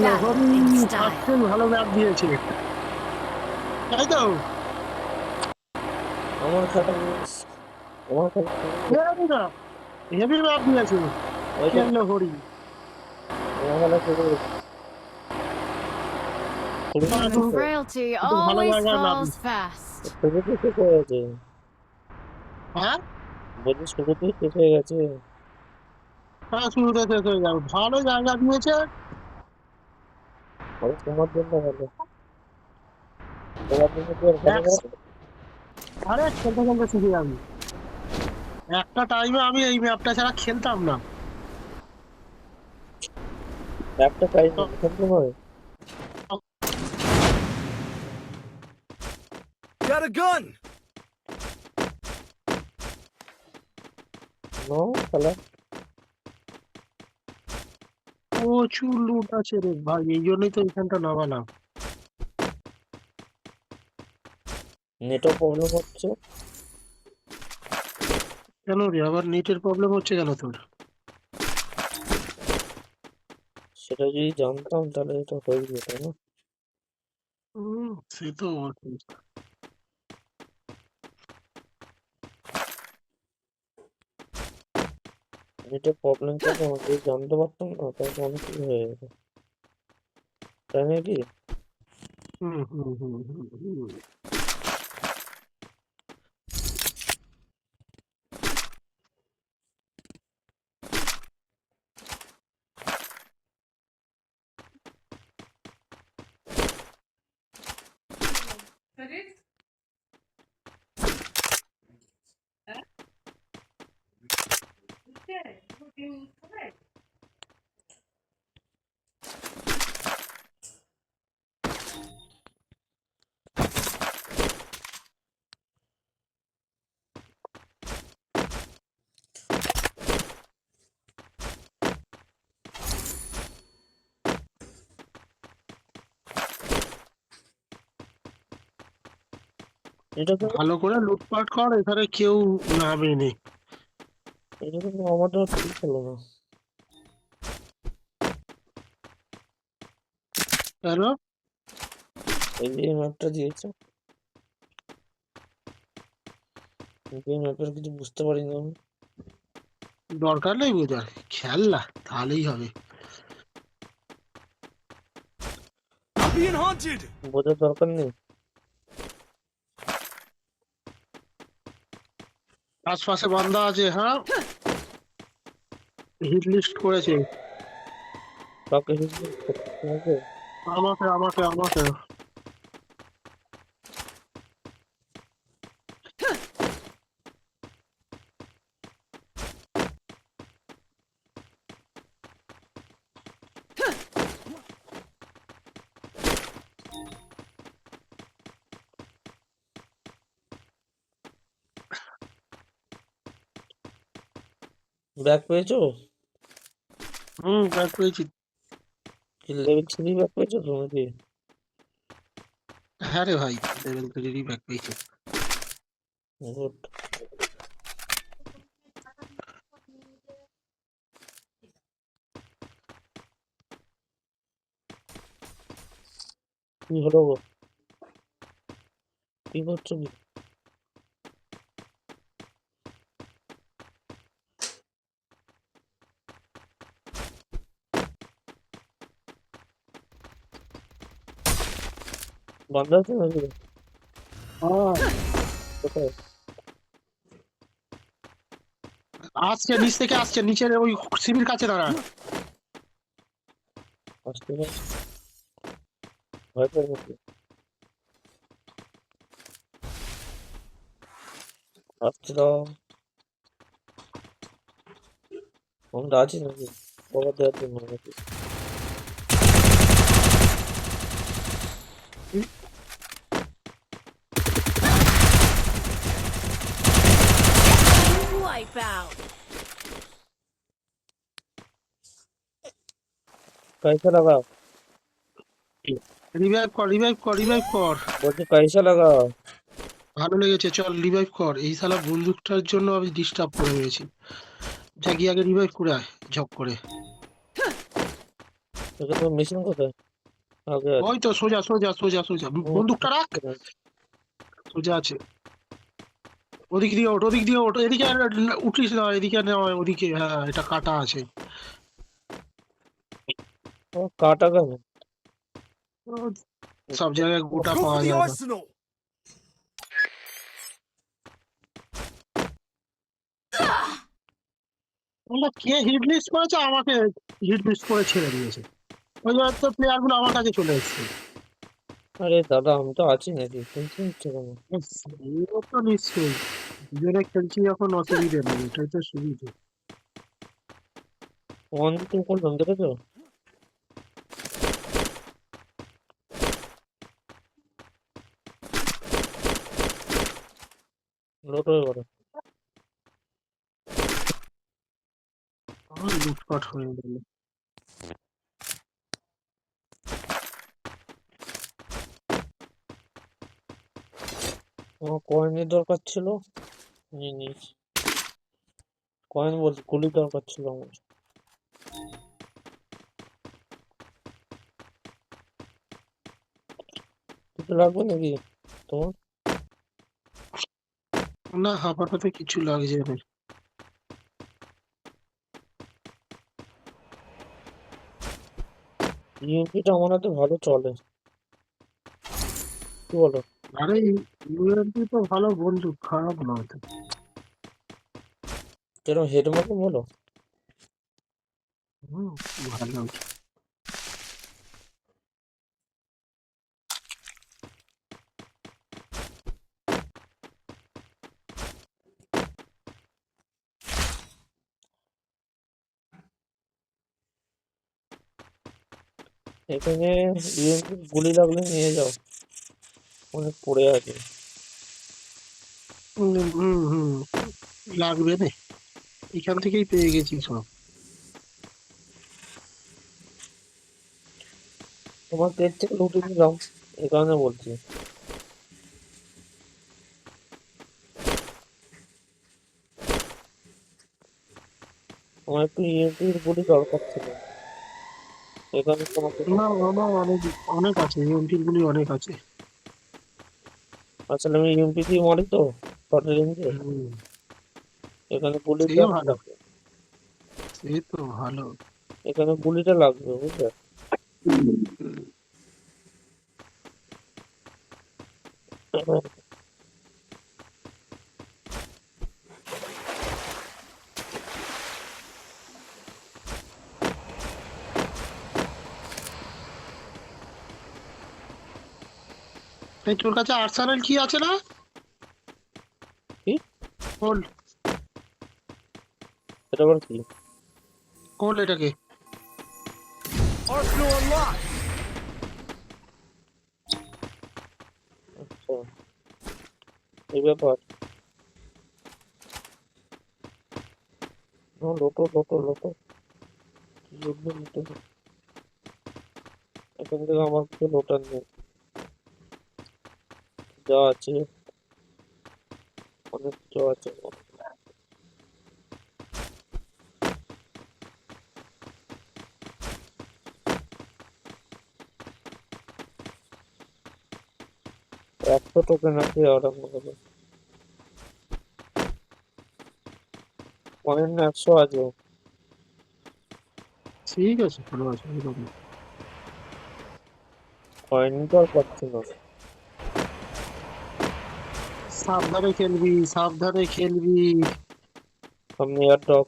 battle Hari in style. আজকের ভালো map দিয়েছে, তাই তো? আমার খাতা আমার খাতা হেভি না, হেভি ম্যাপ দিয়েছে ওইটা খেললো হরি। আমার খাতা শুরু Human frailty একটু ভালো always জায়গায় নাবি। falls fast. শুরুতেই শেষ হয়ে গেছে। হ্যাঁ বলছি শুরুতেই শেষ হয়ে গেছে। হ্যাঁ, শুরুতে শেষ হয়ে যাবে, ভালো জায়গা দিয়েছে। তোমার জন্য ভালো, তোমার জন্য কি আর ভালো না? আরে খেলতে খেলতে শিখে যাবি। একটা টাইমে আমি এই ম্যাপটা ছাড়া খেলতাম না। একটা টাইম খেলতে হয়। Got a gun! নো খেলা প্রচুর লুট আছে রে ভাই, এই জন্যই তো এখানটা নামালাম। নেটও প্রবলেম হচ্ছে। কেন রে, আবার নেটের প্রবলেম হচ্ছে কেন তোর? সেটা যদি জানতাম তাহলে এটা হয়ে যেত না। সে তো বটেই। নেটের প্রবলেম থাকে আমার, যদি জানতে পারতাম না তাহলে অনেক কিছু হয়ে যেত, তাই নাকি? হুম হুম হুম হুম হুম। এটা কিন্তু ভালো করে লুটপাট কর, এখানে কেউ নামেনি। এটা কিন্তু আমাদের ঠিক হলো না। কেন? এই যে ম্যাপটা দিয়েছে, কিন্তু এই ম্যাপের কিছু বুঝতে পারিনি আমি। দরকার নেই বোঝার, খেল না তাহলেই হবে। I'm being hunted! বোঝার দরকার নেই। আশপাশে বান্দা আছে, হ্যাঁ হিট লিস্ট করেছে। কাউকে হিট করতে হবে। আমাকে আমাকে আমাকে ব্যাক পেয়েছো? ব্যাক পেয়েছি। কি লেভেল 3 ব্যাক পেয়েছো তুমি কি? হ্যাঁ রে ভাই, লেভেল 3 ব্যাক পেয়েছি। গুড। কি হলো গো? কি করছো কি? বন্ধ আছে নাকি? হ্যাঁ, কোথায়? আসছে নিচ থেকে, আসছে নিচের ওই সিমির কাছে দাঁড়া। আসতে না, ভয় পাই নাকি? আসতে দাও। আমরা আছি নাকি কভার দেওয়ার জন্য নাকি? Wipeout. कैसा लगा? রিভাইভ কর, রিভাইভ কর, রিভাইভ কর। বলছি कैसा लगा? ভালো লেগেছে, চল রিভাইভ কর। এই শালা বন্দুকটার জন্য আমি ডিস্টার্ব করে রয়েছি। যা গিয়ে আগে রিভাইভ করে আয় ঝপ করে। তোকে তো মেশিন কোথায় আগে আছে ওই তো সোজা সোজা সোজা সোজা ও, বন্দুকটা রাখ। সোজা আছে। ওদিক দিয়ে ওঠ, ওদিক দিয়ে ওঠ, এদিকে আর উঠিস না, এদিকে নয়, ওদিকে। হ্যাঁ, এটা কাটা আছে। ও, কাটা কেন? ও, সব জায়গায় গোটা Go পাওয়া for the যায় না। arsenal. বললো, কে হিট লিস্ট করেছে? আমাকে হিট লিস্ট করে ছেড়ে দিয়েছে। ওই জন্য তো প্লেয়ার গুলো আমার কাছে চলে এসছে। আরে দাদা আমি তো আছি নাকি টেনশন হচ্ছে কেন? এও তো নিশ্চয়ই, দুজনে খেলছি যখন অসুবিধে নেই, এটাই তো সুবিধে। ওয়ান টু করলাম দেখেছো? লোড হয়ে গেল। আমার লুটপাট হয়ে গেল। আমার কয়েনের দরকার ছিল, নিয়ে নিয়েছি। কয়েন বলছি গুলি দরকার ছিল আমার। কিছু লাগবে নাকি তোমার? না, আপাতত কিছু লাগছে না। ইউএমপিটা আমার হাতে ভালো চলে, কি বলো? আরে, ইউএমপি তো ভালো বন্দুক, খারাপ নয় তো। যেরকম হেড মারো বলো। হুম, ভালো। এখানে ইউএমপি গুলি লাগলে নিয়ে যাও, অনেক পড়ে আছে। হুম হুম হুম, লাগবে না, এখান থেকেই পেয়ে গেছি সব। তোমার পেট থেকে লুটে নিলাম, এই কারণে বলছি। আমার একটু ইউএমপির গুলি দরকার ছিল, এই কারণে তোমাকে। না, আমার অনেক অনেক আছে, ইউএমপি গুলি অনেক আছে। আসলে আমি ইউএমপি দিয়ে মারি তো শর্ট রেঞ্জে, হুম, এখানে গুলির সে দরকার ভালো, আছে। সে তো ভালো। এখানে গুলিটা লাগবে বুঝলে। এই তোর কাছে আর্সানাল কি আছে না? কি? খোল, এটা আবার কি? খোল এটাকে। Arsenal unlocked. আচ্ছা, এই ব্যাপার। লোটো লোটো লোটো, কি জন্য লোটো? এখান থেকে আমার কিছু লোটার নেই, যা আছে অনেক কিছু আছে। একশো টোকেন আছে আরম্ভ হবে, পয়েন্ট 100 আছে। ঠিক আছে, কোনো অসুবিধা নেই। কয়েন তো আর পাচ্ছি না। সাবধানে খেলবি, সাবধানে খেলবি। সামনে এয়ারড্রপ।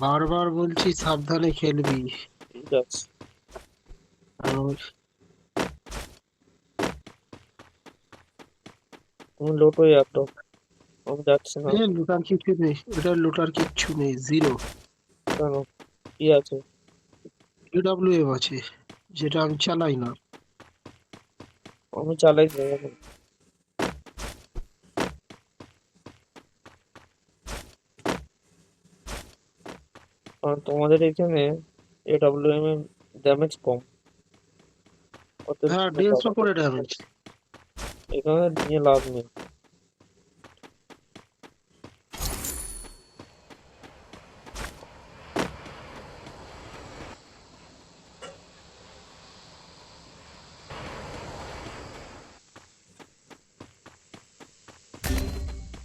বারবার বলছি, সাবধানে খেলবি। ঠিক আছে, আর তুমি লোটো এয়ারড্রপ, আমি যাচ্ছি না। লুটার কিছু নেই, এটা লুটার কিচ্ছু নেই, জিরো। কেন, কি আছে? ইউডাব্লিউএম আছে, যেটা আমি চালাই না। আমি চালাই না এখন। কারণ তোমাদের এখানে এডব্লিউএম এর ড্যামেজ কম, হ্যাঁ, অতিরিক্ত 150 টাকা করে দেয়। ড্যামেজ। এখানে নিয়ে লাভ নেই।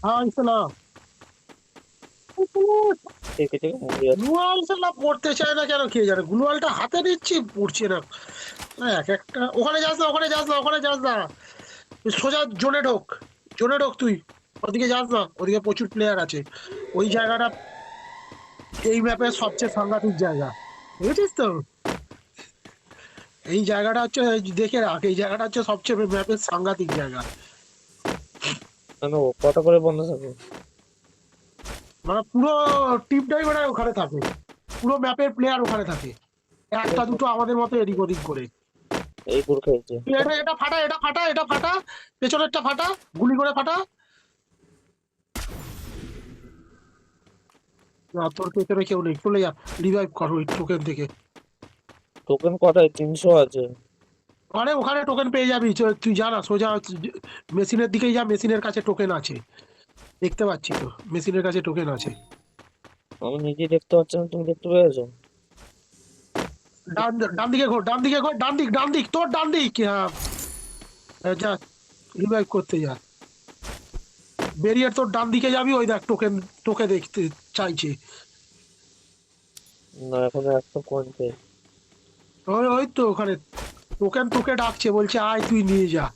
হ্যাঁ ইসলাম থেকে থেকে মরে যাচ্ছে। গ্লুয়াল সালা পড়তে চায় না কেন কে জানে, গ্লুয়ালটা হাতে নিচ্ছি পড়ছে না। এক একটা ওখানে যাস না, ওখানে যাস না, ওখানে যাস না, তুই সোজা জোনে ঢোক, জোনে ঢোক তুই, ওদিকে যাস না, ওদিকে প্রচুর প্লেয়ার আছে। ওই জায়গাটা এই ম্যাপের সবচেয়ে সাংঘাতিক জায়গা, বুঝেছিস তো? এই জায়গাটা হচ্ছে, দেখে রাখ, এই জায়গাটা হচ্ছে সবচেয়ে ম্যাপের সাংঘাতিক জায়গা। কেন কটা করে বন্ধ থাকে? মানে পুরো টিমটাই মানে ওখানে থাকে, পুরো ম্যাপের প্লেয়ার ওখানে থাকে, একটা দুটো আমাদের মতো এদিক ওদিক করে। এই গুড় খাইছে। এটা এটা ফাটা, এটা ফাটা, এটা ফাটা, পেছনেরটা ফাটা, গুলি করে ফাটা। না, তোর পেছনে কেউ নেই, চলে যা, রিভাইভ কর ওই টোকেন থেকে। টোকেন কটায়? 300 আছে। আরে ওখানে টোকেন পেয়ে যাবি, তুই জানা সোজা মেশিনের দিকেই যা, মেশিনের কাছে টোকেন আছে, দেখতে পাচ্ছি তো, মেশিনের কাছে টোকেন আছে। আমি নিজে দেখতে পাচ্ছি না, তুমি দেখতে পেয়েছো? ডান দিকে ঘোর, ডান দিকে ঘোর, ডান দিক, ডান দিক, তোর ডান দিক, হ্যাঁ যা, রিভাইভ করতে যা, বেরিয়ে তোর ডান দিকে যাবি, ওই দেখ টোকেন, তোকে দেখতে চাইছে। না এখন 150। ওই ওই তো ওখানে টোকেন তোকে ডাকছে, বলছে আয় তুই নিয়ে যা।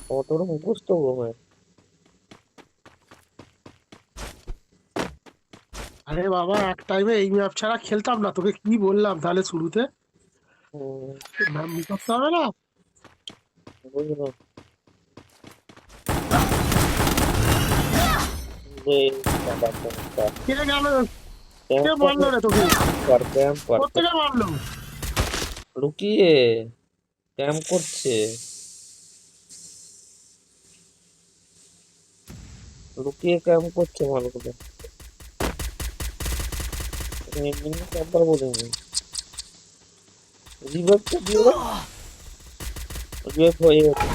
কত মুখস্থ ঘুমায়। আরে বাবা, এক টাইমে এই ম্যাপ ছাড়া খেলতাম না, তোকে কি বললাম তাহলে শুরুতে, ম্যাপ করতে হবে না। বুঝলাম। যে কে গেল, কে মারলো রে তোকে, কোথেকে মারলো? লুকিয়ে ক্যাম্প করছে, লুকিয়ে ক্যাম্প করছে মানুষগুলো। এমনি ক্যাম্পার বলিনি। রিভাইভটা দিয়ে রিভাইভ হয়ে গেছে।